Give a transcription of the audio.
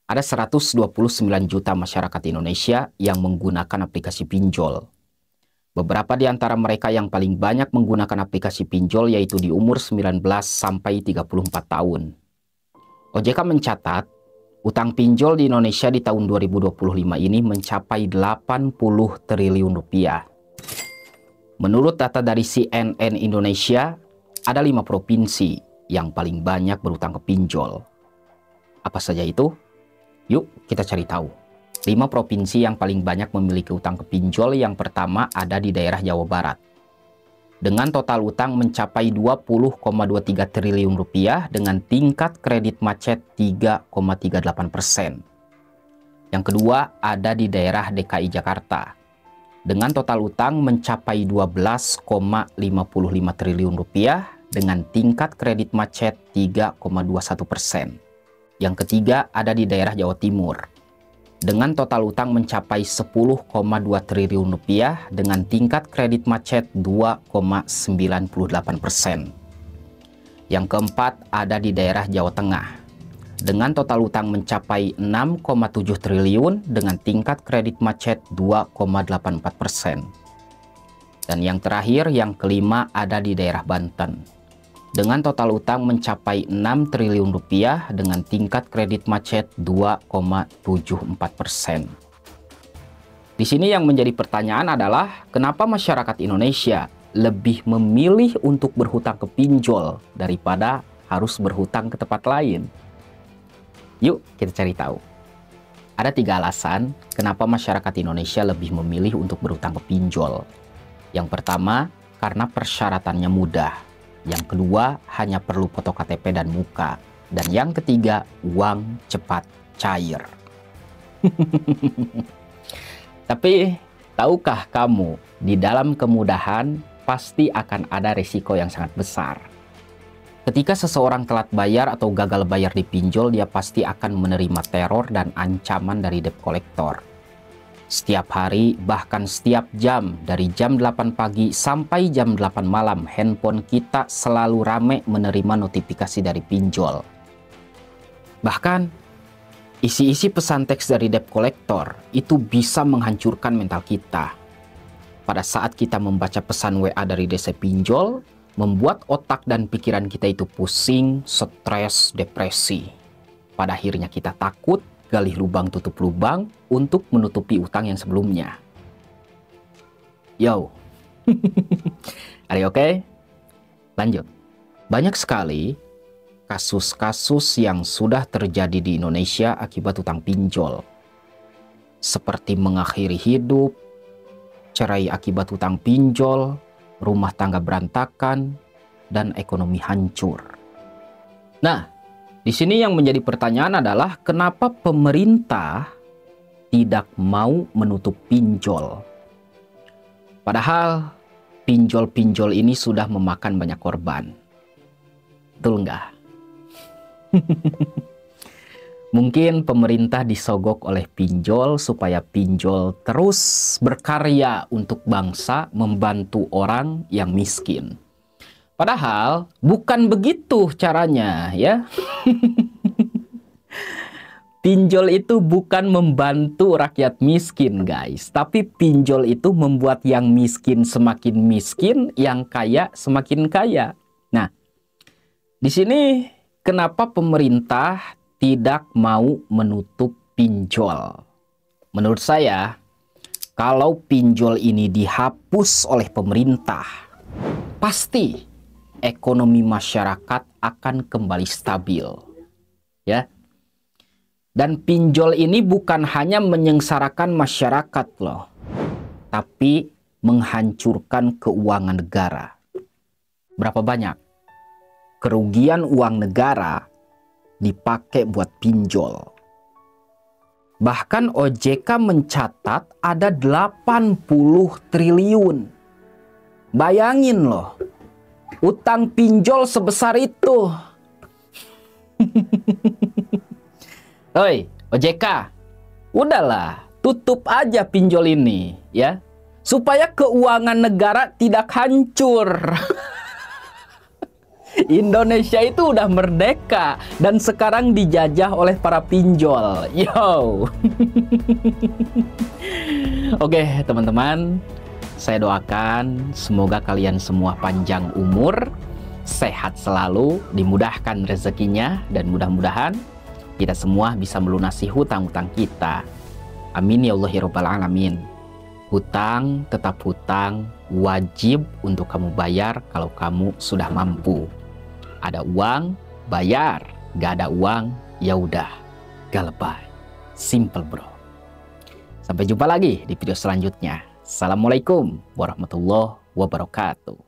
Ada 129 juta masyarakat Indonesia yang menggunakan aplikasi pinjol. Beberapa di antara mereka yang paling banyak menggunakan aplikasi pinjol yaitu di umur 19 sampai 34 tahun. OJK mencatat, utang pinjol di Indonesia di tahun 2025 ini mencapai 80 triliun rupiah. Menurut data dari CNN Indonesia, ada 5 provinsi yang paling banyak berutang ke pinjol. Apa saja itu? Yuk kita cari tahu. 5 provinsi yang paling banyak memiliki utang ke pinjol yang pertama ada di daerah Jawa Barat. Dengan total utang mencapai 20,23 triliun rupiah dengan tingkat kredit macet 3,38%. Yang kedua ada di daerah DKI Jakarta. Dengan total utang mencapai 12,55 triliun rupiah dengan tingkat kredit macet 3,21%. Yang ketiga ada di daerah Jawa Timur. Dengan total utang mencapai 10,2 triliun rupiah dengan tingkat kredit macet 2,98%. Yang keempat ada di daerah Jawa Tengah. Dengan total utang mencapai 6,7 triliun dengan tingkat kredit macet 2,84%. Dan yang terakhir, yang kelima ada di daerah Banten. Dengan total utang mencapai 6 triliun rupiah dengan tingkat kredit macet 2,74%. Di sini yang menjadi pertanyaan adalah kenapa masyarakat Indonesia lebih memilih untuk berhutang ke pinjol daripada harus berhutang ke tempat lain? Yuk kita cari tahu. Ada 3 alasan kenapa masyarakat Indonesia lebih memilih untuk berhutang ke pinjol. Yang pertama, karena persyaratannya mudah. Yang kedua, hanya perlu foto KTP dan muka. Dan yang ketiga, uang cepat cair. Tapi, tahukah kamu, di dalam kemudahan pasti akan ada risiko yang sangat besar. Ketika seseorang telat bayar atau gagal bayar di pinjol, dia pasti akan menerima teror dan ancaman dari debt collector. Setiap hari, bahkan setiap jam, dari jam 8 pagi sampai jam 8 malam, handphone kita selalu rame menerima notifikasi dari pinjol. Bahkan, isi-isi pesan teks dari debt collector itu bisa menghancurkan mental kita. Pada saat kita membaca pesan WA dari desa pinjol, membuat otak dan pikiran kita itu pusing, stres, depresi. Pada akhirnya kita takut, gali lubang tutup lubang untuk menutupi utang yang sebelumnya. Yo, are you okay? Lanjut. Banyak sekali kasus-kasus yang sudah terjadi di Indonesia akibat utang pinjol. Seperti mengakhiri hidup, cerai akibat utang pinjol, rumah tangga berantakan, dan ekonomi hancur. Nah, di sini yang menjadi pertanyaan adalah kenapa pemerintah tidak mau menutup pinjol? Padahal pinjol-pinjol ini sudah memakan banyak korban. Betul nggak? Mungkin pemerintah disogok oleh pinjol supaya pinjol terus berkarya untuk bangsa membantu orang yang miskin. Padahal bukan begitu caranya, ya. Pinjol itu bukan membantu rakyat miskin, guys. Tapi pinjol itu membuat yang miskin semakin miskin, yang kaya semakin kaya. Nah, di sini kenapa pemerintah tidak mau menutup pinjol? Menurut saya, kalau pinjol ini dihapus oleh pemerintah, pasti ekonomi masyarakat akan kembali stabil, ya. Dan pinjol ini bukan hanya menyengsarakan masyarakat loh, tapi menghancurkan keuangan negara. Berapa banyak kerugian uang negara dipakai buat pinjol? Bahkan OJK mencatat ada 80 triliun. Bayangin loh, utang pinjol sebesar itu. Oi, OJK, udahlah, tutup aja pinjol ini, ya. Supaya keuangan negara tidak hancur. Indonesia itu udah merdeka dan sekarang dijajah oleh para pinjol. Yo. Oke, teman-teman, saya doakan semoga kalian semua panjang umur, sehat selalu, dimudahkan rezekinya, dan mudah-mudahan kita semua bisa melunasi hutang-hutang kita. Amin ya Allah ya Rabbal Alamin. Hutang tetap hutang, wajib untuk kamu bayar kalau kamu sudah mampu. Ada uang, bayar. Gak ada uang, ya udah, gak lebay. Simple bro. Sampai jumpa lagi di video selanjutnya. Assalamualaikum warahmatullahi wabarakatuh.